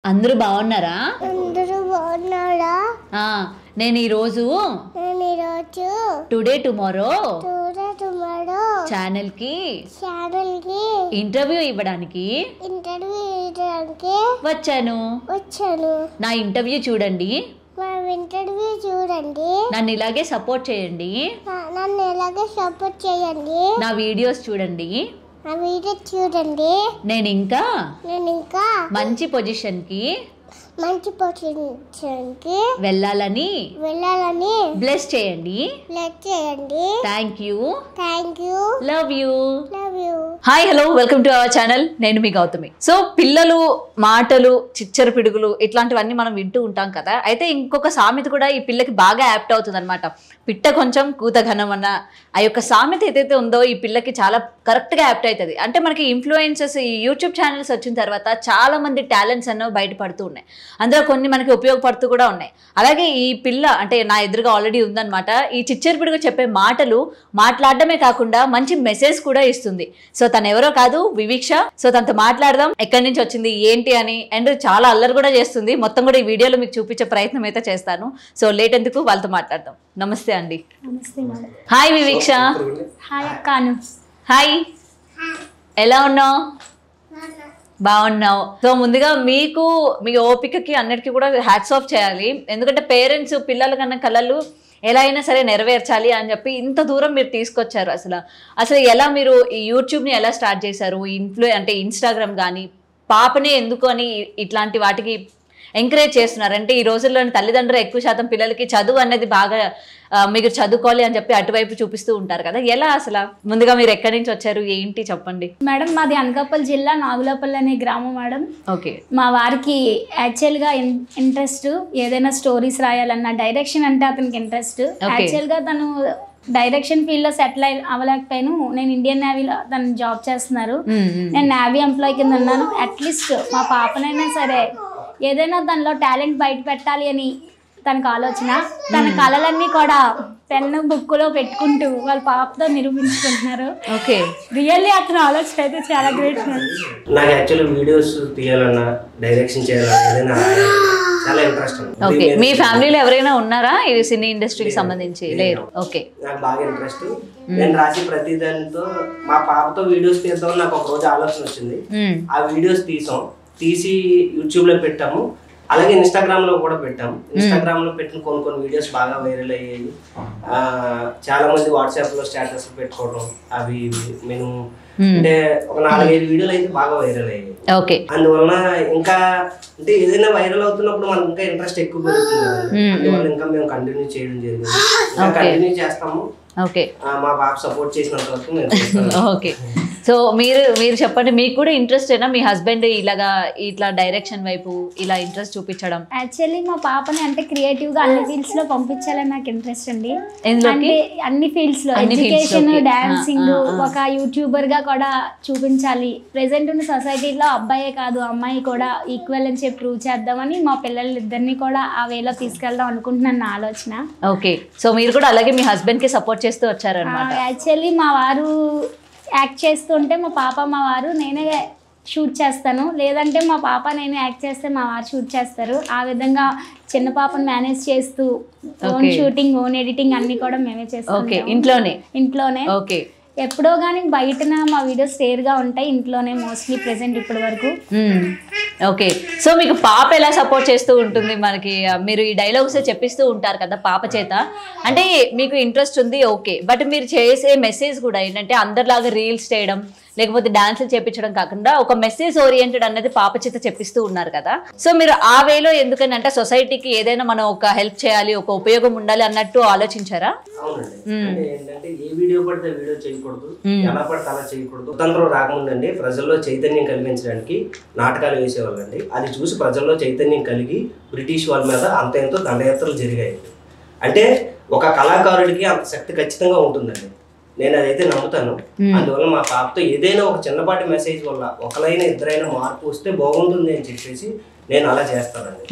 అందరూ బాగున్నారా? నేను ఈరోజు టుడే టుమారో ఛానల్ కి ఇంటర్వ్యూ ఇవ్వడానికి వచ్చాను. నా ఇంటర్వ్యూ చూడండి, నన్ను ఇలాగే సపోర్ట్ చేయండి, నా వీడియోస్ చూడండి, నేను ఇంకా మంచి పొజిషన్ కి వెళ్ళాలని బ్లెస్ చేయండి. Thank you, love you. Hi, hello, welcome to our channel. నేను మీ గౌతమి. సో పిల్లలు మాటలు, చిచ్చర పిడుగులు ఇట్లాంటివన్నీ మనం వింటూ ఉంటాం కదా. అయితే ఇంకొక సామెత కూడా ఈ పిల్లకి బాగా యాప్ట్ అవుతుంది అనమాట. పిట్ట కొంచెం కూత ఘనం అన్న ఆ యొక్క సామెత ఏదైతే ఉందో ఈ పిల్లకి చాలా కరెక్ట్గా యాప్ట్ అవుతుంది. అంటే మనకి ఇన్ఫ్లుయెన్సెస్, ఈ యూట్యూబ్ ఛానల్స్ వచ్చిన తర్వాత చాలా మంది టాలెంట్స్ అన్నో బయటపడుతూ ఉన్నాయి. అందులో కొన్ని మనకి ఉపయోగపడుతూ కూడా ఉన్నాయి. అలాగే ఈ పిల్ల అంటే నా ఎదురుగా ఆల్రెడీ ఉందనమాట. ఈ చిచ్చరిపిడిగా చెప్పే మాటలు మాట్లాడడమే కాకుండా మంచి మెసేజ్ కూడా ఇస్తుంది. సో తను ఎవరో కాదు, వివీక్ష. సో తనతో మాట్లాడదాం, ఎక్కడి నుంచి వచ్చింది ఏంటి అని. అండ్ చాలా అల్లరి కూడా చేస్తుంది. మొత్తం కూడా ఈ వీడియోలో మీకు చూపించే ప్రయత్నం అయితే చేస్తాను. సో లేట్ ఎందుకు, వాళ్ళతో మాట్లాడదాం. నమస్తే అండి. హాయ్ వివీక్ష. హాయ్ అక్కాను. హాయ్, ఎలా ఉన్నావు? బాగున్నావు. సో ముందుగా మీకు మీ ఓపికకి అన్నిటికీ కూడా హ్యాట్స్ ఆఫ్ చేయాలి. ఎందుకంటే పేరెంట్స్ పిల్లల కన్నా కలలు ఎలా అయినా సరే నెరవేర్చాలి అని చెప్పి ఇంత దూరం మీరు తీసుకొచ్చారు. అసలు ఎలా మీరు ఈ యూట్యూబ్ని ఎలా స్టార్ట్ చేశారు? అంటే ఇన్స్టాగ్రామ్ కానీ పాపని ఎందుకు అని ఇట్లాంటి వాటికి ఎంకరేజ్ చేస్తున్నారు? అంటే ఈ రోజుల్లో తల్లిదండ్రులు ఎక్కువ శాతం పిల్లలకి చదువు అనేది బాగా మీరు చదువుకోవాలి అని చెప్పి అటువైపు చూపిస్తూ ఉంటారు కదా. ఎలా అసలు ముందుగా మీరు ఎక్కడి నుంచి వచ్చారు ఏంటి చెప్పండి. మేడం మాది అనకాపల్లి జిల్లా నాగులపల్లి అనే గ్రామం మేడం. ఓకే. మా వారికి యాక్చువల్గా ఇంట్రెస్ట్ ఏదైనా స్టోరీస్ రాయాలన్న, డైరెక్షన్ అంటే అతనికి ఇంట్రెస్ట్. యాక్చువల్గా తను డైరెక్షన్ ఫీల్డ్లో సెటిల్ అవ్వలేకపోయాను. నేను ఇండియన్ నేవీలో తను జాబ్ చేస్తున్నారు, నేను నేవీ ఎంప్లాయ్ కింద ఉన్నాను. అట్లీస్ట్ మా పాపనైనా సరే ఏదైనా దానిలో టాలెంట్ బయట పెట్టాలి అని తనకు ఆలోచన. తన కళలన్నీ కూడా పెన్ను బుక్కులో పెట్టుకుంటూ వాళ్ళ పాపతో నిరూపించుకుంటున్నారు. ఓకే. రియల్లీ అతని ఆలోచన అయితే చాలా గ్రేట్. నాకు యాక్చువల్లీ వీడియోస్ తీయాలన్నా, డైరెక్షన్ చేయాలన్నా ఏదైనా చాలా ఇంట్రెస్ట్. ఓకే. మీ ఫ్యామిలీలో ఎవరైనా ఉన్నారా ఇది సినీ ఇండస్ట్రీకి సంబంధించి? లేరు. ఓకే. నాకు బాగా ఇంట్రెస్ట్. నేను రాసి ప్రతి దానితో మా పాపతో వీడియోస్ తీద్దామని నాకు ఒక రోజు ఆలోచన వచ్చింది. ఆ వీడియోస్ తీసి యూట్యూబ్ లో పెట్టాము. అలాగే ఇన్స్టాగ్రామ్ లో కూడా పెట్టాము. ఇన్స్టాగ్రామ్ లో పెట్టిన కొన్ని వీడియోస్ బాగా వైరల్ అయ్యాయి. చాలా మంది వాట్సాప్ లో స్టేటస్ పెట్టుకోవడం, అవి నేను అంటే ఒక 4-5 వీడియోలు అయితే బాగా వైరల్ అయ్యాయి. ఓకే. అందువలన ఇంకా అంటే ఏదైనా వైరల్ అవుతున్నప్పుడు మనకు ఇంకా ఇంట్రెస్ట్ ఎక్కువ పెరుగుతుంది. అందువల్ల ఇంకా మేము కంటిన్యూ చేయడం జరిగింది. కంటిన్యూ చేస్తాము. ఓకే. మా పాప సపోర్ట్ చేసినంత వరకు మేము. ఓకే. సో మీరు చెప్పండి, మీకు కూడా ఇంట్రెస్ట్ అయినా మీ హస్బెండ్ ఇట్లా డైరెక్షన్ వైపు ఇలా ఇంట్రెస్ట్ చూపించడం? యాక్చువల్లీ మా పాపని అంటే క్రియేటివ్ గా అన్ని ఫీల్డ్స్ లో పంపించాలని నాకు ఇంట్రెస్ట్ అండి. అంటే అన్ని ఫీల్డ్స్ లో ఎడ్యుకేషన్, డాన్సింగ్, ఒక యూట్యూబర్ గా కూడా చూపించాలి. ప్రెసెంట్ ఉన్న సొసైటీలో అబ్బాయే కాదు అమ్మాయి కూడా ఈక్వల్ అని చెప్పి ప్రూవ్ చేద్దామని మా పిల్లలిద్దరిని కూడా ఆ వేలో తీసుకెళ్దాం అనుకుంటున్నాను నా ఆలోచన. ఓకే. సో మీరు కూడా అలాగే మీ హస్బెండ్ కి సపోర్ట్ చేస్తూ వచ్చారు అన్నమాట. యాక్చువల్లీ మా వారు యాక్ట్ చేస్తుంటే మా పాప మా వారు నేనే షూట్ చేస్తాను, లేదంటే మా పాప నేను యాక్ట్ చేస్తే మా వారు షూట్ చేస్తారు. ఆ విధంగా చిన్న పాపను మేనేజ్ చేస్తూ ఓన్ షూటింగ్, ఓన్ ఎడిటింగ్ అన్ని కూడా మేమే చేస్తాం ఇంట్లోనే. ఓకే. ఎప్పుడో కానీ బయటన మా వీడియోస్ రేర్గా ఉంటాయి, ఇంట్లోనే మోస్ట్లీ ప్రెసెంట్ ఇప్పటి వరకు. ఓకే. సో మీకు పాప ఎలా సపోర్ట్ చేస్తూ ఉంటుంది? మనకి మీరు ఈ డైలాగ్స్ చెప్పిస్తూ ఉంటారు కదా పాప చేత. అంటే మీకు ఇంట్రెస్ట్ ఉంది, ఓకే, బట్ మీరు చేసే మెసేజ్ కూడా ఏంటంటే అందరిలాగా రీల్స్ చేయడం లేకపోతే డాన్సులు చేపించడం కాకుండా ఒక మెసేజ్ ఓరియంటెడ్ అనేది పాప చేత చెప్పిస్తూ ఉన్నారు కదా. సో మీరు ఆ వేలో ఎందుకని అంటే సొసైటీకి ఏదైనా మనం ఒక హెల్ప్ చేయాలి, ఒక ఉపయోగం ఉండాలి అన్నట్టు ఆలోచించారా? అవునండి. ఏంటంటే ఏ వీడియో పడితే వీడియో చేయకూడదు, ఎలా పడితే అలా చేయకూడదు. స్వతంత్రం రాకముందండి ప్రజల్లో చైతన్యం కలిగించడానికి నాటకాలు వేసేవాళ్ళండి. అది చూసి ప్రజల్లో చైతన్యం కలిగి బ్రిటిష్ వాళ్ళ మీద అంత ఎంతో దండయాత్రలు జరిగాయి. అంటే ఒక కళాకారుడికి అంత శక్తి ఖచ్చితంగా ఉంటుందండి. నేను అదైతే నమ్ముతాను. అందువల్ల మా పాపతో ఏదైనా ఒక చిన్నపాటి మెసేజ్ వల్ల ఒకరైనా ఇద్దరైనా మార్పు వస్తే బాగుంటుంది అని చెప్పేసి నేను అలా చేస్తానండి.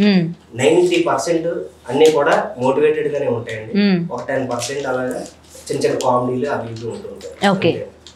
90% అన్ని కూడా మోటివేటెడ్ గానే ఉంటాయండి. ఒక 10% అలాగా చిన్న చిన్న కామెడీలు అవి ఇవి ఉంటుంటాయి. ఓకే.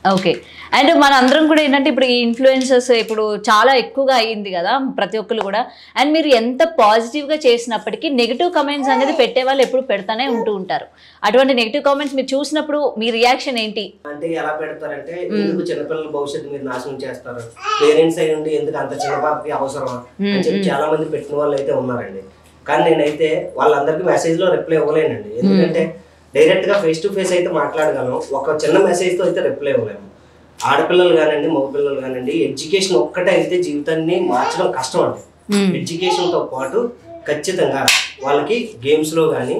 ఓకే. అండ్ మన అందరం కూడా ఏంటంటే ఇప్పుడు ఈ ఇన్ఫ్లుయెన్సర్స్ ఇప్పుడు చాలా ఎక్కువగా అయ్యింది కదా ప్రతి ఒక్కరు కూడా. అండ్ మీరు ఎంత పాజిటివ్గా చేసినప్పటికీ నెగిటివ్ కమెంట్స్ అనేది పెట్టే వాళ్ళు ఎప్పుడు పెడతానే ఉంటూ ఉంటారు. అటువంటి నెగిటివ్ కామెంట్స్ మీరు చూసినప్పుడు మీ రియాక్షన్ ఏంటి? అంటే ఎలా పెడతారంటే, ఎందుకు చిన్నపిల్లల భవిష్యత్తు మీరు నాశనం చేస్తారు, పేరెంట్స్ అయి ఉండి ఎందుకు అంత చిన్న పాపకి అవసరమా అని చెప్పి చాలా మంది పెట్టిన వాళ్ళు అయితే ఉన్నారండి. కానీ నేనైతే వాళ్ళందరికీ మెసేజ్లో రిప్లై ఇవ్వలేనండి. ఎందుకంటే డైరెక్ట్గా ఫేస్ టు ఫేస్ అయితే మాట్లాడగలం, ఒక చిన్న మెసేజ్తో అయితే రిప్లై ఇవ్వలేము. ఆడపిల్లలు కానివ్వండి, మగపిల్లలు కానివ్వండి, ఎడ్యుకేషన్ ఒక్కటే అయితే జీవితాన్ని మార్చడం కష్టం అండి. ఎడ్యుకేషన్తో పాటు ఖచ్చితంగా వాళ్ళకి గేమ్స్లో కానీ,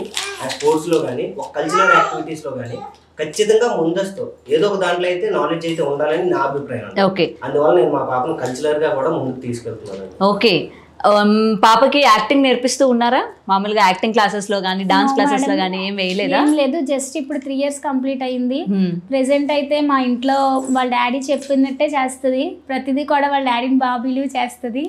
స్పోర్ట్స్లో కానీ, ఒక కల్చరల్ యాక్టివిటీస్లో కానీ ఖచ్చితంగా ముందస్తు ఏదో ఒక దాంట్లో అయితే నాలెడ్జ్ అయితే ఉండాలని నా అభిప్రాయం. ఓకే. అందువల్ల నేను మా పాపను కల్చరల్గా కూడా ముందుకు తీసుకెళ్తున్నాను. ఓకే. పాపకి యాక్టింగ్ నేర్పిస్తూ ఉన్నారా? మామూలుగా యాక్టింగ్ క్లాసెస్ లో కానీ డాన్స్ క్లాసెస్ లో కానీ ఏం వేయలేదా? ఏం లేదు, జస్ట్ ఇప్పుడు 3 years కంప్లీట్ అయింది. ప్రెసెంట్ అయితే మా ఇంట్లో వాళ్ళ డాడీ చెప్పినట్టే చేస్తుంది, ప్రతిదీ కూడా వాళ్ళ డాడీని బాగా బిలీవ్ చేస్తుంది.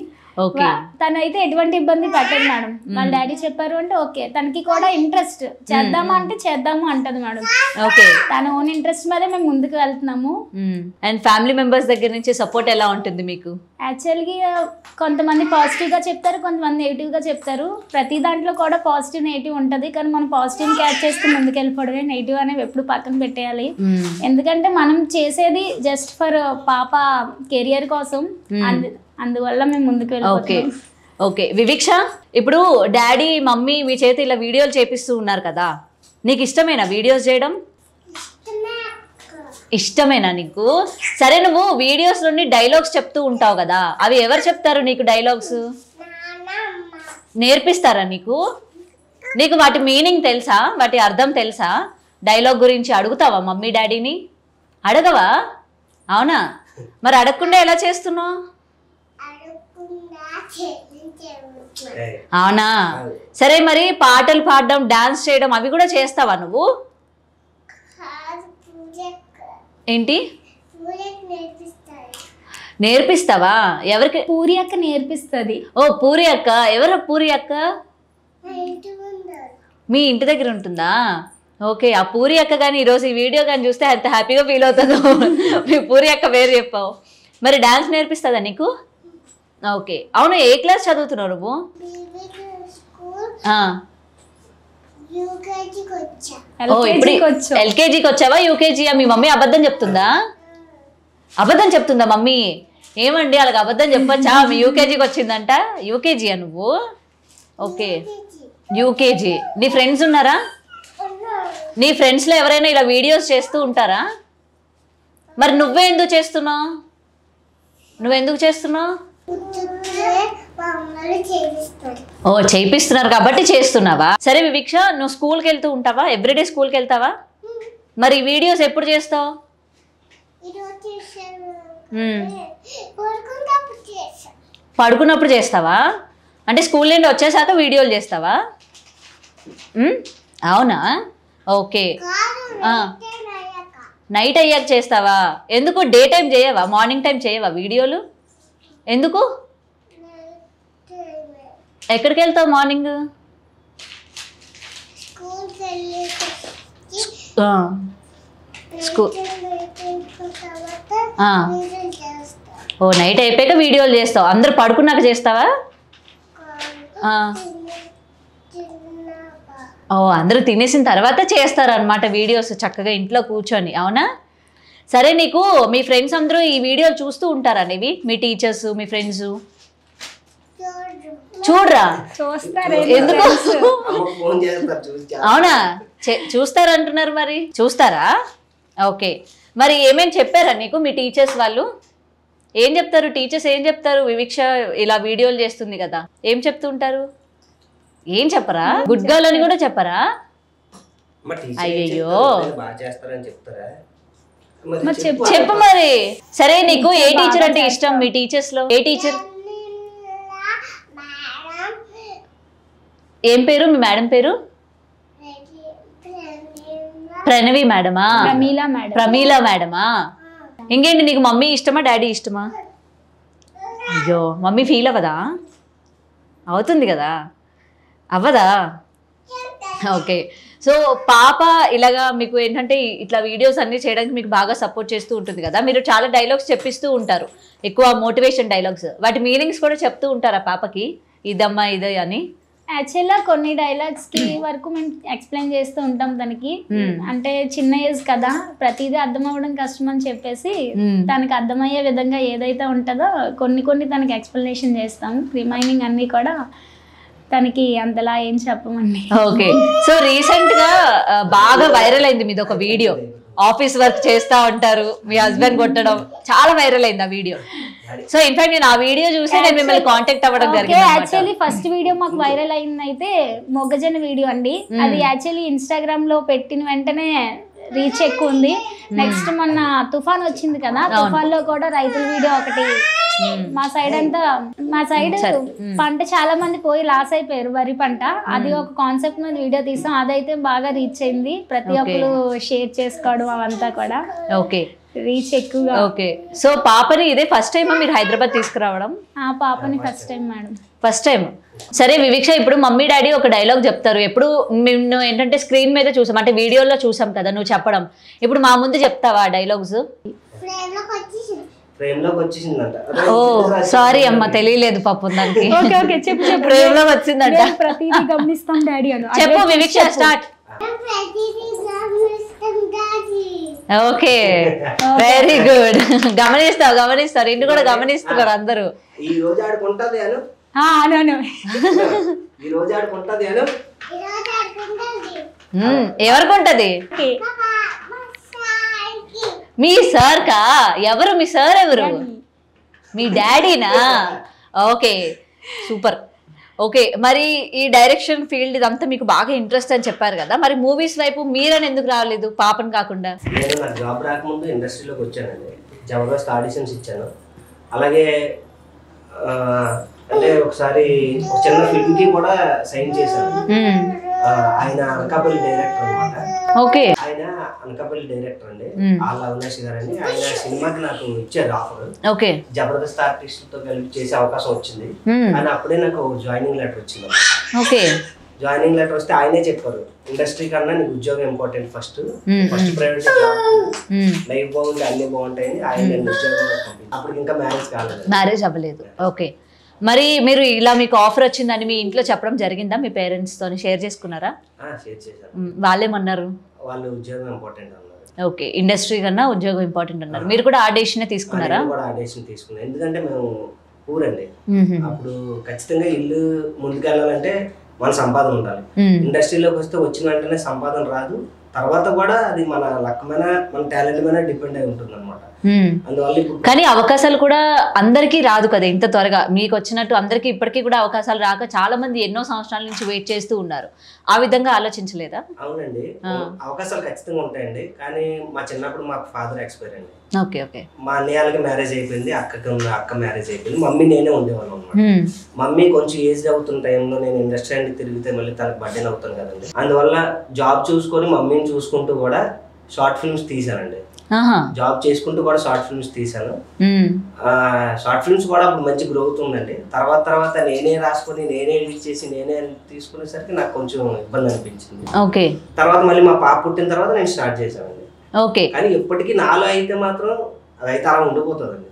తనైతే ఎటువంటి ఇబ్బంది పెట్టదు మేడం. వాళ్ళ డాడీ చెప్పారు అంటే ఓకే, తనకి కూడా ఇంట్రెస్ట్, చేద్దామా అంటే చేద్దాము అంటది మేడం. ఓకే, తన ఓన్ ఇంట్రెస్ట్ మీద మేము ముందుకు వెళ్తున్నాము. అండ్ ఫ్యామిలీ మెంబర్స్ దగ్గర నుంచి సపోర్ట్ ఎలా ఉంటుంది మీకు? యాక్చువల్గా కొంతమంది పాజిటివ్గా చెప్తారు, కొంతమంది నెగిటివ్గా చెప్తారు. ప్రతి దాంట్లో కూడా పాజిటివ్ నెగిటివ్ ఉంటుంది, కానీ మనం పాజిటివ్ క్యాచ్ చేస్తూ ముందుకు వెళ్ళిపోవడమే, నెగిటివ్ అనేవి ఎప్పుడు పక్కన పెట్టేయాలి. ఎందుకంటే మనం చేసేది జస్ట్ ఫర్ పాప కెరియర్ కోసం, అందువల్ల మేము ముందుకు వెళ్ళిపోతాం. ఓకే వివిక్ష, ఇప్పుడు డాడీ మమ్మీ మీ చేతి ఇలా వీడియోలు చేపిస్తూ ఉన్నారు కదా, నీకు ఇష్టమేనా వీడియోస్ చేయడం? ఇష్టమేనా నీకు? సరే, నువ్వు వీడియోస్లోని డైలాగ్స్ చెప్తూ ఉంటావు కదా, అవి ఎవరు చెప్తారు నీకు డైలాగ్స్? నేర్పిస్తారా నీకు? నీకు వాటి మీనింగ్ తెలుసా, వాటి అర్థం తెలుసా? డైలాగ్ గురించి అడుగుతావా మమ్మీ డాడీని? అడగవా? అవునా? మరి అడగకుండా ఎలా చేస్తున్నావు? అవునా? సరే, మరి పాటలు పాడడం, డాన్స్ చేయడం అవి కూడా చేస్తావా నువ్వు? ఏంటి నేర్పిస్తావా? ఎవరికి? పూరి అక్క నేర్పిస్తుంది. ఓ పూరి అక్క. ఎవరు పూరి అక్క? మీ ఇంటి దగ్గర ఉంటుందా? ఓకే, ఆ పూరి అక్క కానీ ఈరోజు ఈ వీడియో కానీ చూస్తే అంత హ్యాపీగా ఫీల్ అవుతుందో. మీ పూరి అక్క వేరు చెప్పావు. మరి డాన్స్ నేర్పిస్తుందా నీకు? ఓకే. అవును, ఏ క్లాస్ చదువుతున్నావు నువ్వు? ఎల్కేజీకి వచ్చావా? యూకేజీయా? మీ మమ్మీ అబద్ధం చెప్తుందా? అబద్ధం చెప్తుందా మమ్మీ? ఏమండి అలాగ అబద్ధం చెప్పచ్చా? మీ యూకేజీకి వచ్చిందంట. యూకేజీయా నువ్వు? Okay, UKG. నీ ఫ్రెండ్స్ ఉన్నారా? నీ ఫ్రెండ్స్లో ఎవరైనా ఇలా వీడియోస్ చేస్తూ ఉంటారా? మరి నువ్వే ఎందుకు చేస్తున్నావు? నువ్వెందుకు చేస్తున్నావు? ఓ, చేయిస్తున్నారు కాబట్టి చేస్తున్నావా? సరే వివిక్ష, నువ్వు స్కూల్కి వెళ్తూ ఉంటావా? ఎవ్రీడే స్కూల్కి వెళ్తావా? మరి వీడియోస్ ఎప్పుడు చేస్తావు? పడుకున్నప్పుడు చేస్తావా? అంటే స్కూల్ నుండి వచ్చేసాక వీడియోలు చేస్తావా? అవునా? ఓకే. నైట్ అయ్యాక చేస్తావా? ఎందుకు డే టైం చేయవా? మార్నింగ్ టైం చేయవా వీడియోలు? ఎందుకు? ఎక్కడికి వెళ్తావు మార్నింగ్? ఓ, నైట్ అయిపోయాక వీడియోలు చేస్తావు. అందరు పడుకున్నాక చేస్తావా? ఓ, అందరూ తినేసిన తర్వాత చేస్తారనమాట వీడియోస్ చక్కగా ఇంట్లో కూర్చొని. అవునా? సరే, నీకు మీ ఫ్రెండ్స్ అందరూ ఈ వీడియోలు చూస్తూ ఉంటారా? ఇవి మీ టీచర్స్, మీ ఫ్రెండ్స్ చూడరా? ఎందుకు? అవునా? చూస్తారంటున్నారు, మరి చూస్తారా? ఓకే. మరి ఏమేమి చెప్పారా నీకు మీ టీచర్స్ వాళ్ళు? ఏం చెప్తారు టీచర్స్? ఏం చెప్తారు? వివిక్ష ఇలా వీడియోలు చేస్తుంది కదా, ఏం చెప్తుంటారు? ఏం చెప్పరా? గుడ్ గర్ల్ అని కూడా చెప్పరా? అయ్యయ్యో, చెప్పు మరి. సరే, నీకు ఏ టీచర్ అంటే ఇష్టం? మీ టీచర్స్ లో ఏ టీచర్? ఏం పేరు మీ మేడం పేరు? ప్రణవి మేడమా? ప్రమీల మేడమా? ఇంకేంటి, నీకు మమ్మీ ఇష్టమా డాడీ ఇష్టమా? అయ్యో, మమ్మీ ఫీల్ అవ్వదా? అవుతుంది కదా, అవ్వదా? ఓకే. సో పాప ఇలాగా మీకు ఏంటంటే ఇట్లా వీడియోస్ అన్ని చేయడానికి మీకు బాగా సపోర్ట్ చేస్తూ ఉంటుంది కదా, మీరు చాలా డైలాగ్స్ చెప్పిస్తూ ఉంటారు, ఎక్కువ మోటివేషన్ డైలాగ్స్, వాటి మీనింగ్స్ కూడా చెప్తూ ఉంటారా పాపకి, ఇదమ్మా ఇదే అని? యాక్చువల్గా కొన్ని డైలాగ్స్ కి వరకు మేము ఎక్స్ప్లెయిన్ చేస్తూ ఉంటాం తనకి. అంటే చిన్న ఏజ్ కదా, ప్రతిదీ అర్థం అవ్వడం కష్టం అని చెప్పేసి తనకి అర్థమయ్యే విధంగా ఏదైతే ఉంటుందో కొన్ని తనకి ఎక్స్ప్లెనేషన్ చేస్తాం. రిమైనింగ్ అన్ని కూడా తనకి అంతలా ఏం చెప్పమండి. ఓకే. సో రీసెంట్ గా బాగా వైరల్ అయింది మీది ఒక వీడియో, ఆఫీస్ వర్క్ చేస్తా ఉంటారు, మీ హస్బెండ్ కొట్టడం, చాలా వైరల్ అయింది ఆ వీడియో. సో ఇన్ఫాక్ట్ నేను ఆ వీడియో చూసి నేను మిమ్మల్ని కాంటాక్ట్ అవ్వడం జరిగింది. యాక్చువల్లీ ఫస్ట్ వీడియో మాకు వైరల్ అయింది అయితే మొగ్గజొన్న వీడియో అండి. అది యాక్చువల్లీ ఇన్స్టాగ్రామ్ లో పెట్టిన వెంటనే రీచ్ ఎక్కువ ఉంది. నెక్స్ట్ మొన్న తుఫాన్ వచ్చింది కదా, తుఫాన్ లో కూడా రైతుల వీడియో ఒకటి, మా సైడ్ పంట చాలా మంది పోయి లాస్ అయిపోయారు వరి పంట, అది ఒక కాన్సెప్ట్ మీద వీడియో తీసాం, అదైతే బాగా రీచ్ అయింది, ప్రతి ఒక్కరు షేర్ చేసుకోవడం అవంతా కూడా ఓకే రీచ్ ఎక్కువగా. ఓకే. సో పాపని ఇదే ఫస్ట్ టైం మీరు హైదరాబాద్ తీసుకురావడం? ఆ పాపని first time madam. First time. సరే వివీక్ష, ఇప్పుడు మమ్మీ డాడీ ఒక డైలాగ్ చెప్తారు, ఎప్పుడు మేము ఏంటంటే స్క్రీన్ మీద చూసాం, అంటే వీడియోలో చూసాం కదా నువ్వు చెప్పడం, ఇప్పుడు మా ముందు చెప్తావా డైలాగ్స్? ఓ సారీ అమ్మ, తెలియలేదు పాపం దానికి. ప్రేమ్ లోకి వచ్చిందంట. ప్రతిదీ గమనిస్తాం డాడీ అని చెప్పు వివీక్ష, స్టార్ట్. Okay, very good. గమనిస్తారు, ఇంటి కూడా గమనిస్తున్నారు అందరూ. ఈ రోజు ఆడుకుంటది అను, ఈ రోజు ఆడుకుంటది అను. ఎవరికి ఉంటది? మీ సార్ కా? ఎవరు మీ సార్? ఎవరు? మీ డాడీనా? Okay, super. ఓకే, మరి ఈ డైరెక్షన్ ఫీల్డ్ ఇదంతా మీకు బాగా ఇంట్రెస్ట్ అని చెప్పారు కదా, మరి మూవీస్ వైపు మీరని ఎందుకు రాలేదు పాపని కాకుండా? నేను నాకు జాబ్ రాకముందు ఇండస్ట్రీలోకి వచ్చానండి, జబర్దస్త్ ఆడిషన్స్ ఇచ్చాను. అలాగే అంటే ఒకసారి ఒక చిన్న ఫిల్మ్ కి కూడా సైన్ చేశాను. ఆయన అనకాపల్లి డైరెక్టర్ అనమాట. ఓకే, ఆయన అనకాపల్లి డైరెక్టర్ అండి, ఆళ్ళ అవినాష్ గారు అని. ఆయన సినిమాకి నాకు ఇచ్చారు ఆఫర్. ఓకే, జబర్దస్త్ ఆర్టిస్టులతో కలిపి చేసే అవకాశం వచ్చింది. కానీ అప్పుడే నాకు జాయినింగ్ లెటర్ వచ్చింది. ఓకే, జాయినింగ్ లెటర్ వస్తే ఆయనే చెప్పారు, ఇండస్ట్రీ కన్నా నీకు ఉద్యోగం ఇంపార్టెంట్, ఫస్ట్ ప్రైవేట్ లైఫ్ బాగుంది, అన్ని బాగుంటాయని ఆయన ఉద్యోగం. అప్పుడు ఇంకా మ్యారేజ్ అవ్వలేదు. ఓకే, మరి మీరు ఇలా మీకు ఆఫర్ వచ్చిందని మీ ఇంట్లో చెప్పడం జరిగిందా? మీ పేరెంట్స్ తో షేర్ చేసుకున్నారా? షేర్ చేశారు. వాళ్ళేమన్నారు? వాళ్ళు ఉద్యోగం ఇంపార్టెంట్ అన్నారు. ఓకే, ఇండస్ట్రీ కన్నా ఉద్యోగం ఇంపార్టెంట్ అన్నారు. మీరు కూడా ఆ డెసిషన్ తీసుకున్నారా? కూడా ఆ డెసిషన్ తీసుకున్నాను, ఎందుకంటే మేము ఊరండి, అప్పుడు ఖచ్చితంగా ఇల్లు ముందుకెళ్ళాలంటే మన సంపాదన ఉండాలి. ఇండస్ట్రీలోకి వస్తే వచ్చిన వెంటనే సంపాదన రాదు, తర్వాత కూడా అది మన లక్ మీద, మన టాలెంట్ మీద డిపెండ్ అయి ఉంటుంది అనమాట. అందువల్ల కానీ అవకాశాలు కూడా అందరికీ రాదు కదా ఇంత త్వరగా, మీకు వచ్చినట్టు అందరికీ ఇప్పటికీ కూడా అవకాశాలు రాక చాలా మంది ఎన్నో సంవత్సరాల నుంచి వెయిట్ చేస్తూ ఉన్నారు. ఆ విధంగా ఆలోచించలేదా? అవునండి, అవకాశాలు ఖచ్చితంగా ఉంటాయండి. కానీ మా చిన్నప్పుడు మాకు ఫాదర్ ఎక్స్పైర్ అండి. Okay okay. మా అన్నయ్యలకి మ్యారేజ్ అయిపోయింది, అక్క మ్యారేజ్ అయిపోయింది, మమ్మీ నేనే ఉండేవాళ్ళం అనమాట. మమ్మీ కొంచెం ఏజ్ అవుతున్న టైంలో నేను ఇండస్ట్రీ అంటే తిరిగితే మళ్ళీ తనకు బర్డెన్ అవుతాను కదండి. అందువల్ల జాబ్ చూసుకొని మమ్మీని చూసుకుంటూ కూడా షార్ట్ ఫిల్మ్స్ తీసానండి. జాబ్ చేసుకుంటూ కూడా షార్ట్ ఫిల్మ్స్ తీసాను. షార్ట్ ఫిల్మ్స్ కూడా అప్పుడు మంచి గ్రోత్ ఉందండి. తర్వాత నేనే రాసుకొని, నేనే ఎడిట్ చేసి, నేనే తీసుకునేసరికి నాకు కొంచెం ఇబ్బంది అనిపించింది. ఓకే, తర్వాత మళ్ళీ మా పాప పుట్టిన తర్వాత నేను స్టార్ట్ చేశానండి. ఓకే, కానీ ఇప్పటికీ నాలో అయితే మాత్రం అదైతే అలా ఉండిపోతుందండి.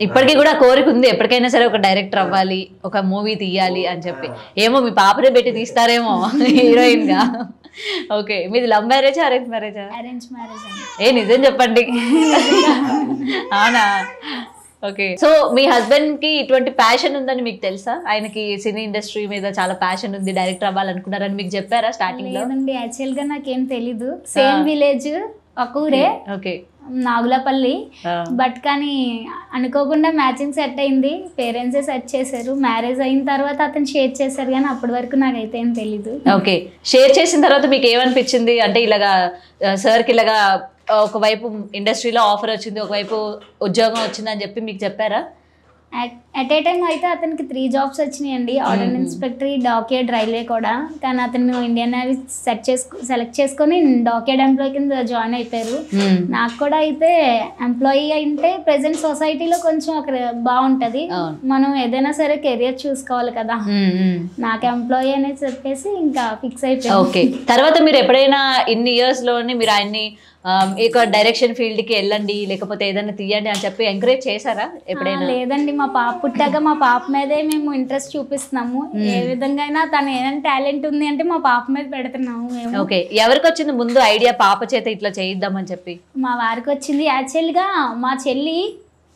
ఇప్పటికీ కూడా కోరిక ఉంది, ఎప్పటికైనా సరే ఒక డైరెక్టర్ అవ్వాలి, ఒక మూవీ తీయాలి అని చెప్పి. ఏమో మీ పాపనే పెట్టి తీస్తారేమో హీరోయిన్ గా. ఓకే, మీది లవ్ మ్యారేజా అరేంజ్ మ్యారేజా? Arrange marriage. ఏ నిజం చెప్పండి. అవునా? ఓకే. సో మీ హస్బెండ్ కి ఇటువంటి ప్యాషన్ ఉందని మీకు తెలుసా? ఆయనకి సినీ ఇండస్ట్రీ మీద చాలా ప్యాషన్ ఉంది, డైరెక్టర్ అవ్వాలనుకున్నారని మీకు చెప్పారా స్టార్టింగ్ లో? లేదండి, యాక్చువల్ గా నాకేం తెలీదు. సేమ్ విలేజ్, ఒక ఊరే. ఓకే, నాగులపల్లి. బట్ కానీ అనుకోకుండా మ్యాచింగ్ సెట్ అయింది, పేరెంట్సే సెట్ చేశారు. మ్యారేజ్ అయిన తర్వాత అతను షేర్ చేశారు, కానీ అప్పటి వరకు నాకైతే ఏం తెలీదు. ఓకే, షేర్ చేసిన తర్వాత మీకు ఏమనిపించింది? అంటే ఇలాగా సార్కి ఇలాగా ఒకవైపు ఇండస్ట్రీలో ఆఫర్ వచ్చింది, ఒకవైపు ఉద్యోగం వచ్చింది అని చెప్పి మీకు చెప్పారా? అట్ ఏ టైం అయితే అతనికి 3 జాబ్స్ వచ్చినాయండి. ఆర్డర్ ఇన్స్పెక్టర్, డాక్యార్డ్, రైల్వే కూడా. కానీ అతను ఇండియన్ నేవీ సెలెక్ట్ చేసుకొని డాక్యార్డ్ ఎంప్లాయీ కింద జాయిన్ అయిపోయారు. నాకు కూడా అయితే ఎంప్లాయీ అంటే ప్రెసెంట్ సొసైటీలో కొంచెం ఒక బాగుంటది, మనం ఏదైనా సరే కెరియర్ చూసుకోవాలి కదా. నాకు ఎంప్లాయీ అనేది చెప్పేసి ఇంకా ఫిక్స్ అయిపోయింది. ఓకే, తర్వాత మీరు ఎప్పుడైనా ఇన్ని ఇయర్స్ లోని మీరు ఆయన్ని ఇక డైరెక్షన్ ఫీల్డ్ కి వెళ్ళండి లేకపోతే ఏదైనా తీయండి అని చెప్పి ఎంకరేజ్ చేశారా ఎప్పుడైనా? లేదండి, మా పాప పుట్టాక మా పాప మీదే మేము ఇంట్రెస్ట్ చూపిస్తున్నాము. ఏ విధంగా అయినా తను ఏదైనా టాలెంట్ ఉంది అంటే మా పాప మీద పెడుతున్నాము మేము. ఓకే, ఎవరికి వచ్చింది ముందు ఐడియా పాప చేత ఇట్లా చేయిద్దామని చెప్పి? మా వారికి వచ్చింది. యాక్చువల్గా మా చెల్లి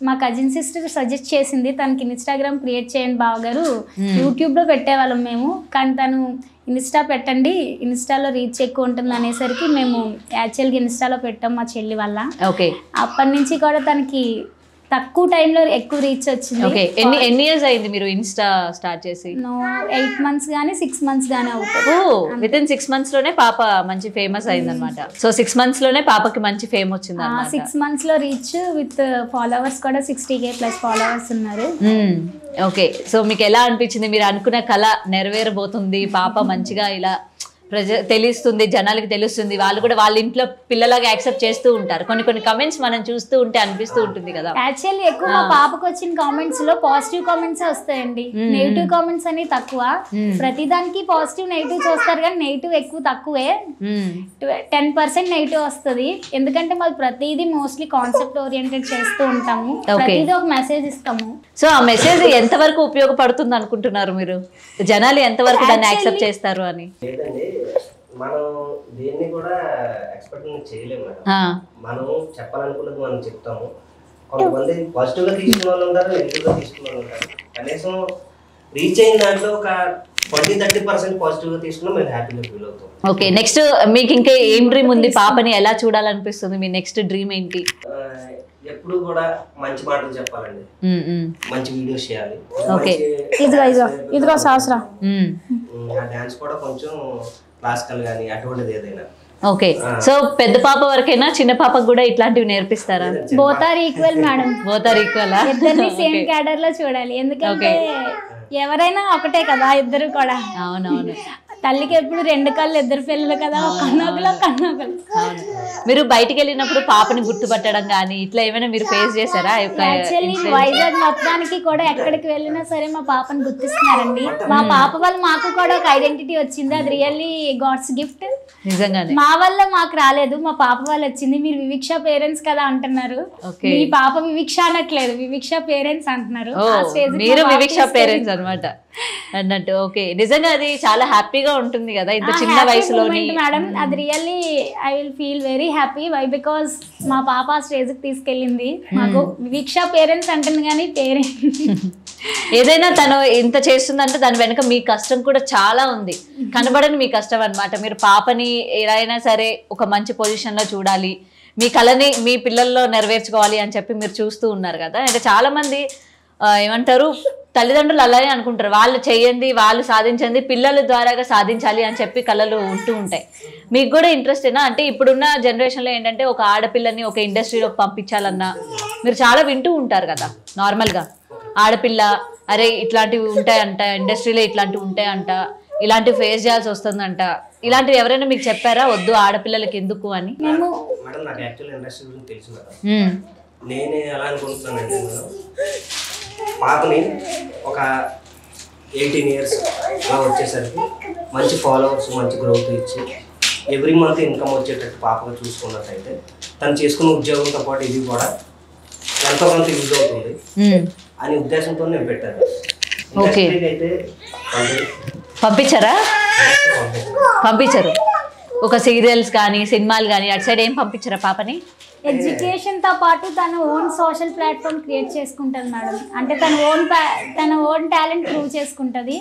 మా కజిన్ సిస్టర్ సజెస్ట్ చేసింది, తనకి ఇన్స్టాగ్రామ్ క్రియేట్ చేయండి బావగారు, యూట్యూబ్లో పెట్టేవాళ్ళం మేము. కానీ తను ఇన్స్టా పెట్టండి, ఇన్స్టాలో రీచ్ ఎక్కువ ఉంటుంది అనేసరికి మేము యాక్చువల్గా ఇన్స్టాలో పెట్టాం మా చెల్లి వల్ల. ఓకే, అప్పటి నుంచి కూడా తనకి తక్కువ టైంలో ఎక్కువ రీచ్ వచ్చింది. ఓకే, ఎన్ని ఇయర్స్ అయింది మీరు ఇన్స్టా స్టార్ట్ చేసి? 8 months కానీ 6 months కానీ అవుతుంది. వితిన్ 6 months లోనే పాప మంచి ఫేమస్ అయింది అనమాట. సో 6 months లోనే పాపకి మంచి ఫేమ్ వచ్చింది. 6 months లో రీచ్ విత్ ఫాలోవర్స్ కూడా 60K ప్లస్ ఫాలోవర్స్ ఉన్నారు. ఓకే, సో మీకు ఎలా అనిపించింది? మీరు అనుకున్న కళ నెరవేరబోతుంది, పాప మంచిగా ఇలా తెలుస్తుంది, జనాలకి తెలుస్తుంది, వాళ్ళు కూడా వాళ్ళ ఇంట్లో పిల్లలాగా యాక్సెప్ట్ చేస్తూ ఉంటారు. కొన్ని కమెంట్స్ మనం చూస్తూ ఉంటే అనిపిస్తూ ఉంటుంది కదా. యాక్చువల్లీ ఎక్కువ మా పాపకు వచ్చిన కామెంట్స్ లో పాజిటివ్ కామెంట్స్ వస్తాయండి, నెగిటివ్ కామెంట్స్ అని తక్కువ. ప్రతిదానికి పాజిటివ్ నెగిటివ్ చూస్తారు కానీ నెగిటివ్ ఎక్కువ తక్కువే. 10% నెగిటివ్ వస్తుంది, ఎందుకంటే మాది ప్రతిదీ మోస్ట్లీ కాన్సెప్ట్ ఓరియంటెడ్ చేస్తూ ఉంటాము, ప్రతిదీ ఒక మెసేజ్ ఇస్తాము. సో ఆ మెసేజ్ ఎంత వరకు ఉపయోగపడుతుంది అనుకుంటున్నారు మీరు? జనాలు ఎంత వరకు దాన్ని యాక్సెప్ట్ చేస్తారు అని? మనం దేన్ని కూడా ఎక్స్పెక్ట్ చేయలేము మేడం. మనం చెప్పాలనుకున్నది మనం చెప్తాము. కొంతమంది పాజిటివ్ గా తీసుకున్న వాళ్ళు ఉంటారు, నెగిటివ్ గా తీసుకున్న వాళ్ళు ఉంటారు. కనీసం రీచ్ అయిన దాంట్లో ఒక 20-30% పాజిటివ్ గా తీసుకున్నా మేము హ్యాపీగా ఫీల్ అవుతాం. ఓకే, నెక్స్ట్ మీకు ఇంకా ఏం డ్రీమ్ ఉంది? పాపని ఎలా చూడాలనిపిస్తుంది? మీ నెక్స్ట్ డ్రీమ్ ఏంటి? ఎప్పుడు కూడా మంచి మాటలు చెప్పాలండి, మంచి వీడియోస్ చేయాలి. ఇదిగో శాస్త్ర డాన్స్ కూడా కొంచెం క్లాసికల్ గానీ అటువంటిది ఏదైనా. ఓకే, సో పెద్ద పాప వరకైనా చిన్న పాపకు కూడా ఇట్లాంటివి నేర్పిస్తారా? Both are equal madam. Both are equal, ఇద్దరిని సేమ్ క్యాడర్ లో చూడాలి, ఎందుకంటే ఎవరైనా ఒకటే కదా ఇద్దరు కూడా. అవునవును, తల్లికి ఎప్పుడు 2 కళ్ళు 2 పిల్లలు కదా, కన్నోకలు. మీరు బయటికి వెళ్ళినప్పుడు పాపని గుర్తుపట్టడం కానీ ఇట్లా ఏమైనా మీరు ఫేస్ చేశారా? యాక్చువల్లీ వైజాగ్ మొత్తానికి కూడా ఎక్కడికి వెళ్ళినా సరే మా పాపని గుర్తిస్తున్నారండి. మా పాప వల్ల మాకు కూడా ఒక ఐడెంటిటీ వచ్చింది, అది రియల్లీ గాడ్స్ గిఫ్ట్. నిజంగానే మా వల్ల మాకు రాలేదు, మా పాప వల్ల వచ్చింది. మీరు వివిక్ష పేరెంట్స్ కదా అంటున్నారు, మీ పాప వివిక్ష అనట్లేదు, వివిక్ష పేరెంట్స్ అంటున్నారు. మీరు వివిక్ష పేరెంట్స్ అనమాట అన్నట్టు. ఓకే, నిజంగా అది చాలా హ్యాపీగా ఉంటుంది కదా ఇంత చిన్న వయసులోని మేడం. అది really I will feel very happy. Why because మా పాప స్టేజ్ కి తీసుకెళ్ళింది. మాకు వివిక్ష పేరెంట్స్ అంటుంది కానీ ఏదైనా తను ఇంత చేస్తుందంటే దాని వెనక మీ కష్టం కూడా చాలా ఉంది, కనబడని మీ కష్టం అన్నమాట. మీరు పాపని ఎలా అయినా సరే ఒక మంచి పొజిషన్ లో చూడాలి, మీ కళని మీ పిల్లల్లో నెరవేర్చుకోవాలి అని చెప్పి మీరు చూస్తూ ఉన్నారు కదా. అంటే చాలా మంది ఏమంటారు, తల్లిదండ్రులు అలానే అనుకుంటారు, వాళ్ళు చేయండి, వాళ్ళు సాధించండి, పిల్లల ద్వారాగా సాధించాలి అని చెప్పి కళలు ఉంటూ ఉంటాయి. మీకు కూడా ఇంట్రెస్టేనా? అంటే ఇప్పుడున్న జనరేషన్లో ఏంటంటే ఒక ఆడపిల్లని ఒక ఇండస్ట్రీలోకి పంపించాలన్నా మీరు చాలా వింటూ ఉంటారు కదా నార్మల్గా. ఆడపిల్ల అరే ఇట్లాంటివి ఉంటాయంట, ఇండస్ట్రీలో ఇట్లాంటివి ఉంటాయంట, ఇలాంటివి ఫేస్ చేయాల్సి వస్తుందంట, ఇలాంటివి ఎవరైనా మీకు చెప్పారా వద్దు ఆడపిల్లలకి ఎందుకు అని? నేనే ఎలా అనుకుంటున్నానంటే, పాపని ఒక 18 years అలా వచ్చేసరికి మంచి ఫాలోవర్స్, మంచి గ్రోత్ ఇచ్చి ఎవ్రీ మంత్ ఇన్కమ్ వచ్చేటట్టు పాపగా చూసుకున్నట్టయితే తను చేసుకున్న ఉద్యోగంతో పాటు ఇది కూడా ఎంతో కొంత యూజ్ అవుతుంది అనే ఉద్దేశంతో నేను పెట్టాను. అయితే పంపించారు ఒక సీరియల్స్ కానీ సినిమాలు కానీ అటు సైడ్ ఏం పంపించారా పాపని? ఎడ్యుకేషన్ తో పాటు తన ఓన్ సోషల్ ప్లాట్ఫామ్ క్రియేట్ చేసుకుంటుంది మేడం. అంటే తన ఓన్ టాలెంట్ ప్రూవ్ చేసుకుంటుంది.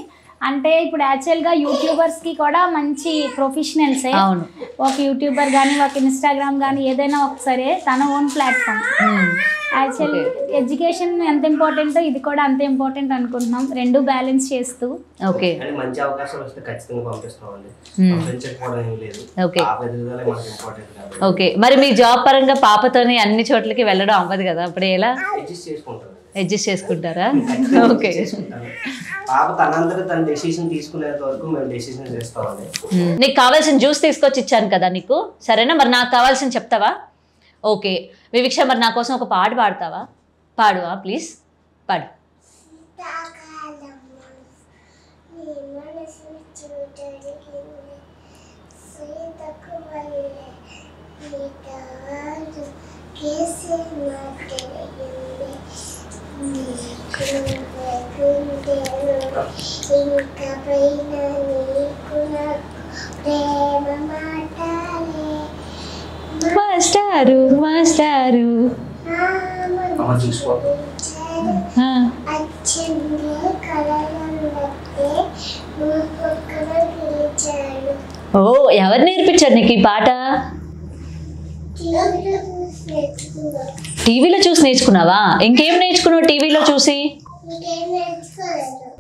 అంటే ఇప్పుడు యాక్చువల్గా యూట్యూబర్స్కి కూడా మంచి ప్రొఫెషనల్సే. ఒక యూట్యూబర్ కానీ ఒక ఇన్స్టాగ్రామ్ కానీ ఏదైనా ఒకసారి తన ఓన్ ప్లాట్ఫామ్. యాక్చువల్లీ ఎడ్యుకేషన్ ఎంత ఇంపార్టెంటో ఇది కూడా అంత ఇంపార్టెంట్ అనుకుంటున్నాం, రెండు బ్యాలెన్స్ చేస్తూ. ఓకే, మంచి అవకాశాలు వస్తే ఖచ్చితంగా పంపిస్తామండి. ఓకే, మరి మీ జాబ్ పరంగా పాపతోని అన్ని చోట్లకి వెళ్ళడం అవ్వదు కదా, అప్పుడు ఎలా? అడ్జస్ట్ చేసుకుంటారా? ఓకే. పాప తనంతట తన డెసిషన్ తీసుకునేంత వరకు మేము డెసిషన్ చేస్తామండి. నీకు కావాల్సిన జ్యూస్ తీసుకొచ్చి ఇచ్చాను కదా నీకు, సరేనా? మరి నాకు కావాల్సిన చెప్తావా? ఓకే వివిక్ష, మరి నా కోసం ఒక పాట పాడతావా? పాడువా ప్లీజ్, పాడు. మాస్టారు మాస్టారు ఓ, ఎవరు నేర్పించారు నీకు ఈ పాట? టీవీలో చూసి నేర్చుకున్నావా? ఇంకేం నేర్చుకున్నావు టీవీలో చూసి?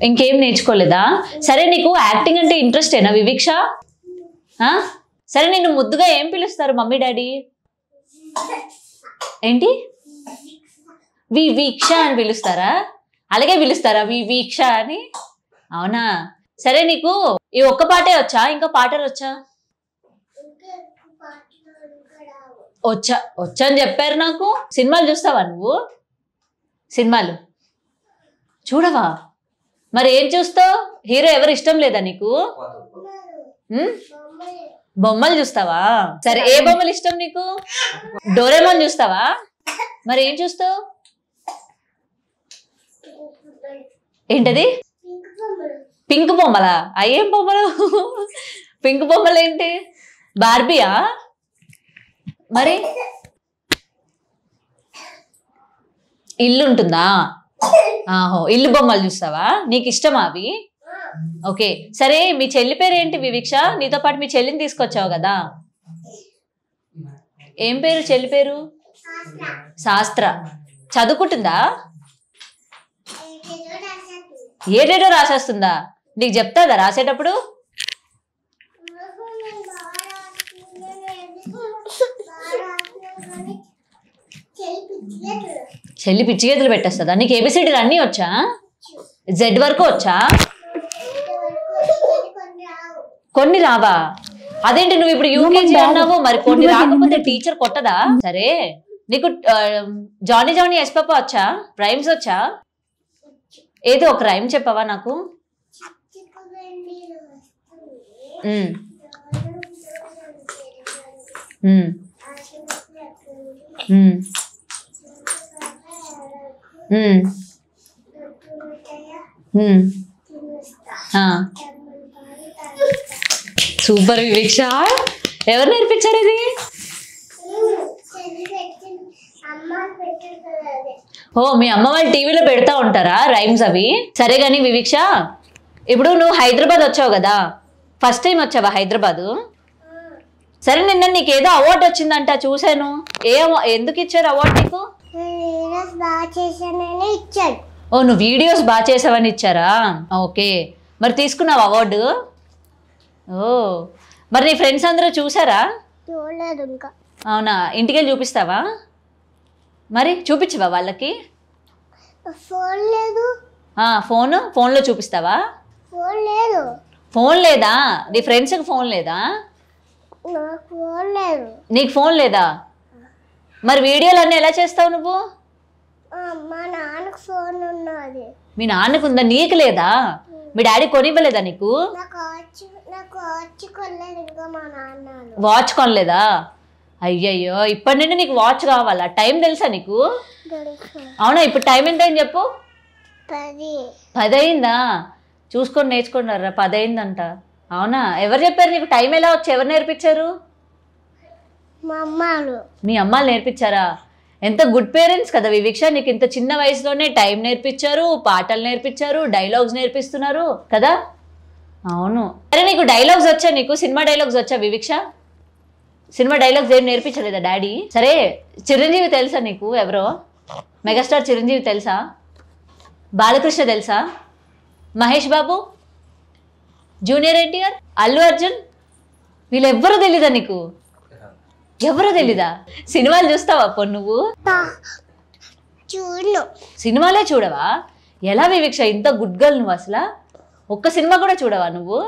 ఇంకేం నేర్చుకోలేదా? సరే, నీకు యాక్టింగ్ అంటే ఇంట్రెస్టేనా వివిక్ష? సరే, నిన్ను ముద్దుగా ఏం పిలుస్తారు మమ్మీ డాడీ? ఏంటి? వివీక్ష అని పిలుస్తారా? అలాగే పిలుస్తారా వివీక్ష అని? అవునా? సరే, నీకు ఈ ఒక్క పాటే వచ్చా? ఇంకా పాటలు వచ్చా? వచ్చా వచ్చా అని చెప్పారు నాకు. సినిమాలు చూస్తావా నువ్వు? సినిమాలు చూడవా? మరి ఏం చూస్తావు? హీరో ఎవరు ఇష్టం లేదా నీకు? బొమ్మలు చూస్తావా? సరే, ఏ బొమ్మలు ఇష్టం నీకు? డోరేమోన్ చూస్తావా? మరి ఏం చూస్తావు? ఏంటది? పింక్ బొమ్మలా? అయ్యేం బొమ్మలు? పింక్ బొమ్మలు ఏంటి? బార్బియా? మరి ఇల్లు ఉంటుందా? ఆహో, ఇల్లు బొమ్మలు చూస్తావా? నీకు ఇష్టమా అవి? ఓకే, సరే, మీ చెల్లి పేరు ఏంటి వివిక్ష? నీతో పాటు మీ చెల్లిని తీసుకొచ్చావు కదా, ఏం పేరు చెల్లి పేరు? శాస్త్ర. చదువుకుంటుందా? ఏడేటో రాసేస్తుందా? నీకు చెప్తాదా రాసేటప్పుడు? చెల్లి పిచ్చి గేతులు పెట్టేస్తుందా? నీకు ఏబిసిడీలు అన్నీ వచ్చా? జెడ్ వరకు వచ్చా? కొన్ని రావా? అదేంటి నువ్వు ఇప్పుడు యూకేజీ అన్నావు, మరి కొన్ని రాకపోతే టీచర్ కొట్టదా? సరే, నీకు జానీ జానీ ఎస్ పాప వచ్చా? రైమ్స్ వచ్చా? ఏదో ఒక రైమ్ చెప్పవా నాకు? సూపర్ వివిక్ష, ఎవరు నేర్పించారు ఇది? ఓ, మీ అమ్మ వాళ్ళు టీవీలో పెడతా ఉంటారా రైమ్స్ అవి? సరే గాని వివిక్ష, ఇప్పుడు నువ్వు హైదరాబాద్ వచ్చావు కదా, ఫస్ట్ టైం వచ్చావా హైదరాబాదు? సరే, నిన్న నీకు ఏదో అవార్డు వచ్చిందంట చూశాను. ఎందుకు ఇచ్చారు అవార్డు నీకు? ఓ, నువ్వు వీడియోస్ బాగా చేసావని ఇచ్చారా? ఓకే, మరి తీసుకున్నావు అవార్డు? ఓ, మరి నీ ఫ్రెండ్స్ అందరూ చూసారా? అవునా? ఇంటికి వెళ్ళి చూపిస్తావా? మరి చూపించవా వాళ్ళకి? ఫోన్లో చూపిస్తావా? ఫోన్ లేదా? నీ ఫ్రెండ్స్కి ఫోన్ లేదా? నీకు ఫోన్ లేదా? మరి వీడియోలు అన్నీ ఎలా చేస్తావు నువ్వు? మీ నాన్నకు ఉందా? నీకు లేదా? మీ డాడీ కొనివ్వలేదా నీకు? వాచ్ కొనలేదా? అయ్యయ్యో, ఇప్పటి నుండి నీకు వాచ్ కావాలా? టైం తెలుసా నీకు? అవునా? ఇప్పుడు టైం ఎంత అయింది చెప్పు? 10 అయిందా? చూసుకొని నేర్చుకున్నారా? 10 అయిందంట. అవునా? ఎవరు చెప్పారు నీకు టైం ఎలా వచ్చి? ఎవరు నేర్పించారు? మీ అమ్మాలు నేర్పించారా? ఎంత గుడ్ పేరెంట్స్ కదా వివిక్ష, నీకు ఇంత చిన్న వయసులోనే టైం నేర్పించారు, పాటలు నేర్పించారు, డైలాగ్స్ నేర్పిస్తున్నారు కదా. అవును. సరే, నీకు డైలాగ్స్ వచ్చా? నీకు సినిమా డైలాగ్స్ వచ్చా వివిక్ష? సినిమా డైలాగ్స్ ఏం నేర్పించలేదా డాడీ? సరే, చిరంజీవి తెలుసా నీకు? ఎవరో మెగాస్టార్ చిరంజీవి తెలుసా? బాలకృష్ణ తెలుసా? మహేష్ బాబు, జూనియర్ ఎన్టీఆర్, అల్లు అర్జున్, వీళ్ళెవ్వరూ తెలీదా నీకు? ఎవరో తెలీదా? సినిమాలు చూస్తావా అప్పుడు నువ్వు? చూడు. సినిమాలే చూడవా? ఎలా వివిక్ష, ఇంత గుడ్ గర్ల్ నువ్వు అసలు? ఒక్క సినిమా కూడా చూడవా నువ్వు?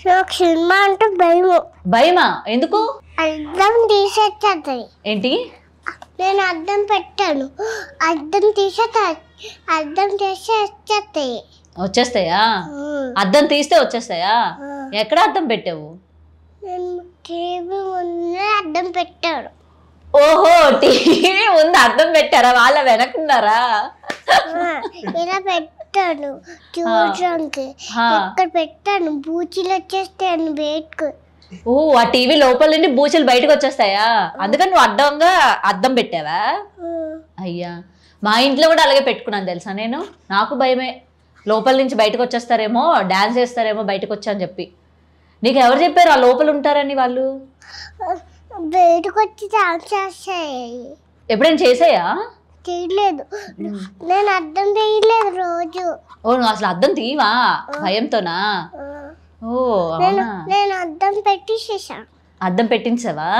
నాకు సినిమా అంటే భయము. భయమా? ఎందుకు? అద్దం తీసేస్తుంది. ఏంటి? నేను అద్దం పెట్టాను, అద్దం అద్దం తీసి వచ్చేస్తాయి. వచ్చేస్తాయా? అద్దం తీస్తే వచ్చేస్తాయా? ఎక్కడ అద్దం పెట్టావు? నేను టీవీ ముందే అద్దం పెట్టాను. ఓహో, టీవీ ముందు అద్దం పెట్టారా? వాళ్ళ వెనకున్నారా? ఇలా పెట్టాను చూడడానికి. ఇక్కడ పెట్టాను, బూచిలు వచ్చేస్తాను బయటకు. ఓ, ఆ టీవీ లోపల నుండి బూచలు బయటకు వచ్చేస్తాయా? అందుకని నువ్వు అడ్డంగా అద్దం పెట్టావా? అయ్యా, మా ఇంట్లో కూడా అలాగే పెట్టుకున్నాను తెలుసా నేను. నాకు భయమే, లోపల నుంచి బయటకు వచ్చేస్తారేమో, డాన్స్ చేస్తారేమో బయటకు వచ్చా అని చెప్పి. నీకు ఎవరు చెప్పారు ఆ లోపల ఉంటారని? వాళ్ళు బయటకు వచ్చి డాన్స్ చేస్తాయి. ఎప్పుడైనా చేసాయా? చేయలేదు, నేను అద్దం తీయలేదు రోజు. ఓ, నువ్వు అసలు అద్దం తీవా భయంతోనా? ఓ, నేను అద్దం పెట్టేసేసా. అద్దం పెట్టించావా?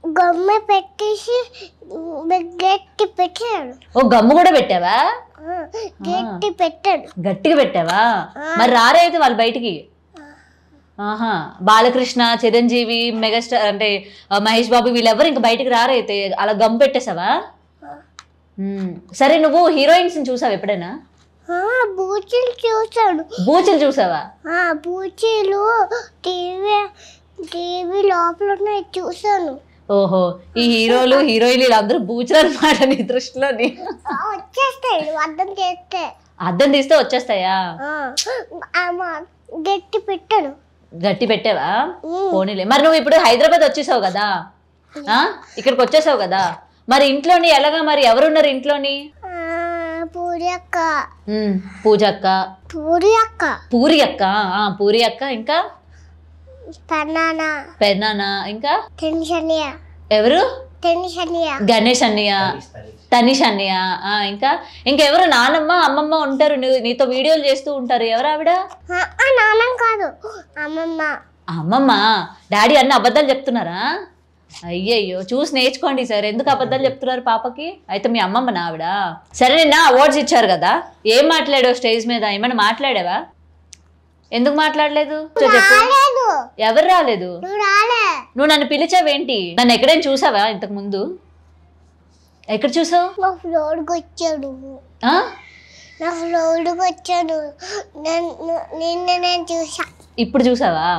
గమ్మ పెట్టేసి గట్టి పెట్టాడు. ఓ, గమ్ము కూడా పెట్టావా? గట్టి పెట్టాడు. గట్టిగా పెట్టావా? మరి రారే అయితే వాళ్ళు బయటికి? ఆహా, బాలకృష్ణ, చిరంజీవి, మెగాస్టార్ అంటే మహేష్ బాబు వీళ్ళెవరు ఇంకా బయటికి రారైతే అలా గమ్ పెట్టేసావా? సరే, నువ్వు హీరోయిన్స్ చూసావు ఎప్పుడైనా? బూచీలు చూసాడు. బూచీలు చూసావా? బూచీలు టీవీ లోపల ఉన్నాయి, చూసాను. ఓహో, ఈ హీరోలు హీరోయిన్లు అందరూ బూచులు అనమాట నీ దృష్టిలోని. వచ్చేస్తాయి అద్దం చేస్తే. అద్దం తీస్తే వచ్చేస్తాయా? గట్టి పెట్టాను. గట్టి పెట్టావా? పోనీలే. మరి నువ్వు ఇప్పుడు హైదరాబాద్ వచ్చేసావు కదా, ఇక్కడికి వచ్చేసావు కదా, మరి ఇంట్లోని ఎలాగా? మరి ఎవరున్నారు ఇంట్లోని? పూరి అక్క. పూజ అక్క, పూరి అక్క, పూరి అక్క, పూరి అక్క, ఇంకా పెన్నానా, ఇంకా ఎవరు? గణేష్ అన్నయ్య, తనీష్ అన్నయ్య, ఇంకా ఇంకెవరు? నానమ్మ, అమ్మమ్మ ఉంటారు, నీతో వీడియోలు చేస్తూ ఉంటారు. ఎవరు ఆవిడ? నానమ్మ కాదు, అమ్మమ్మ. అమ్మమ్మ. డాడీ అన్న అబద్ధాలు చెప్తున్నారా? అయ్యయ్యో, చూసి నేర్చుకోండి సార్, ఎందుకు అబద్ధాలు చెప్తున్నారు పాపకి? అయితే మీ అమ్మమ్మ నా ఆవిడ? సరే, నిన్న అవార్డ్స్ ఇచ్చారు కదా, ఏం మాట్లాడావు స్టేజ్ మీద? ఏమైనా మాట్లాడావా? ఎందుకు మాట్లాడలేదు? ఎవరు రాలేదు? నువ్వు నన్ను పిలిచావేంటి? నన్ను ఎక్కడైనా చూసావా ఇంతకు ముందు? ఎక్కడ చూసావు? ఇప్పుడు చూసావా?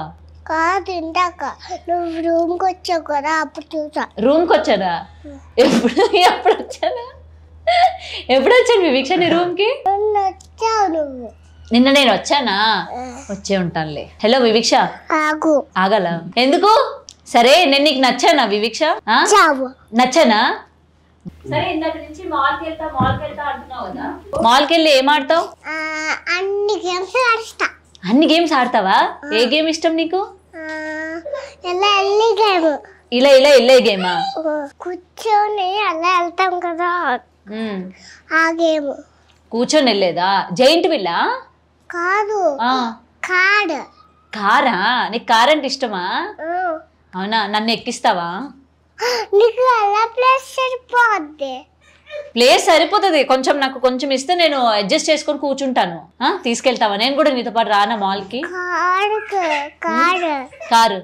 కాదు, ఇందాక నువ్వు రూమ్కి వచ్చావు కదా, అప్పుడు చూసా. రూమ్కి వచ్చానా? ఎప్పుడు వచ్చానా? ఎప్పుడు వచ్చాను వివీక్ష నీ రూమ్కి? వచ్చావు నువ్వు. నిన్న నేను వచ్చానా? వచ్చే ఉంటానులే. హలో వివీక్ష, ఆగల ఎందుకు? సరే, నేను నీకు నచ్చానా వివీక్ష? నచ్చానా? సరే, ఇందాక నుంచి మాల్కి వెళ్తా అంటున్నావు కదా, మాల్కి వెళ్ళి ఏం ఆడతావు? అన్ని గేమ్స్ ఆడతా. అన్ని గేమ్స్ ఆడతావా? ఏ గేమ్ ఇష్టం నీకు? ఇలా ఇలా గేమా? కూర్చొని అలా వెళ్తాం కదా, ఆ గేమ్. కూర్చొని వెళ్ళేదా? Giant villa? కాదు, కారా? నీకు కార్ అంటే ఇష్టమా? అవునా? నన్ను ఎక్కిస్తావా? నీకు అలా ప్లేస్ సరిపోద్ది. ప్లేస్ సరిపోతుంది, కొంచెం నాకు కొంచెం ఇస్తే నేను అడ్జస్ట్ చేసుకొని కూర్చుంటాను. తీసుకెళ్తావా? నేను కూడా నీతో పాటు రానా మాల్కి? కారు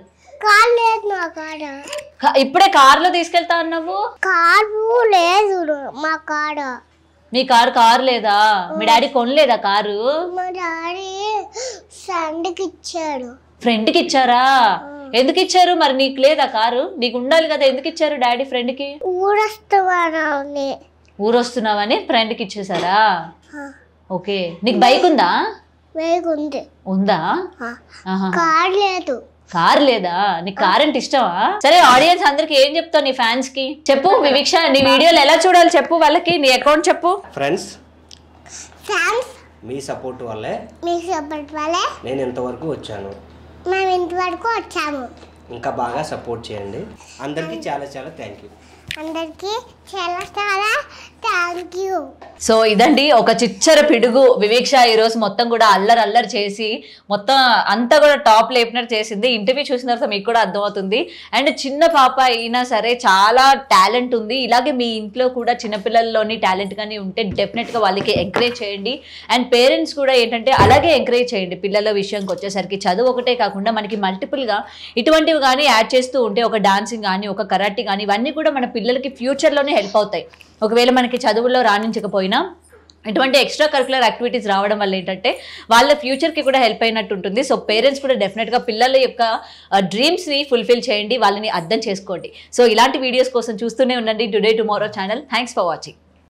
ఇప్పుడే కార్లో తీసుకెళ్తా అన్నావు. కారు లేదు మా కాడ. మీ కారు లేదా? మీ డాడీ కొనలేదా కారు? మా డాడీ ఫ్రెండ్కి ఇచ్చాడు. ఫ్రెండ్కి ఇచ్చారా? ఎందుకు ఇచ్చారు? మరి నీకు లేదా కారు? నీకు ఉండాలి కదా, ఎందుకు ఇచ్చారు డాడీ ఫ్రెండ్కి? ఊరొస్తున్నావని ఫ్రెండ్కి ఇచ్చేసారా? ఓకే, నీకు బైక్ ఉందా? ఉందా? కార్ లేదా? నీకు కార్ అంటే ఇష్టమా? సరే, ఆడియన్స్ అందరికి ఏం చెప్తావు నీ ఫ్యాన్స్ కి? చెప్పు వివీక్ష, నీ వీడియోలు ఎలా చూడాలి చెప్పు వాళ్ళకి, నీ అకౌంట్ చెప్పు. ఫ్రెండ్స్, మీ సపోర్ట్ వల్లే నేను ఇంతవరకు వచ్చాను. మేము ఇంతవరకు వచ్చాము. ఇంకా బాగా సపోర్ట్ చేయండి. అందరికీ చాలా చాలా థ్యాంక్ యూ. అందరికీ చాలా చాలా థ్యాంక్ యూ. సో ఇదండి ఒక చిచ్చర పిడుగు వివేక్ష ఈరోజు మొత్తం కూడా అల్లరి చేసి మొత్తం అంతా కూడా టాప్ లేపినట్టు చేసింది. ఇంటర్వ్యూ చూసిన తర్వాత మీకు కూడా అర్థమవుతుంది. అండ్ చిన్న పాప అయినా సరే చాలా టాలెంట్ ఉంది. ఇలాగే మీ ఇంట్లో కూడా చిన్నపిల్లల్లోని టాలెంట్ కానీ ఉంటే డెఫినెట్గా వాళ్ళకి ఎంకరేజ్ చేయండి. అండ్ పేరెంట్స్ కూడా ఏంటంటే అలాగే ఎంకరేజ్ చేయండి. పిల్లల విషయంకి వచ్చేసరికి చదువు ఒకటే కాకుండా మనకి మల్టిపుల్గా ఇటువంటివి కానీ యాడ్ చేస్తూ ఉంటే ఒక డాన్సింగ్ కానీ ఒక కరాటీ కానీ ఇవన్నీ కూడా మన పిల్లలకి ఫ్యూచర్లోనే హెల్ప్ అవుతాయి. ఒకవేళ మనకి చదువుల్లో రాణించకపోయినా ఇటువంటి ఎక్స్ట్రా కరికులర్ యాక్టివిటీస్ రావడం వల్ల ఏంటంటే వాళ్ళ ఫ్యూచర్కి కూడా హెల్ప్ అయినట్టు ఉంటుంది. సో పేరెంట్స్ కూడా డెఫినెట్గా పిల్లల యొక్క డ్రీమ్స్ని ఫుల్ఫిల్ చేయండి, వాళ్ళని అర్థం చేసుకోండి. సో ఇలాంటి వీడియోస్ కోసం చూస్తూనే ఉండండి today tomorrow channel. Thanks for watching.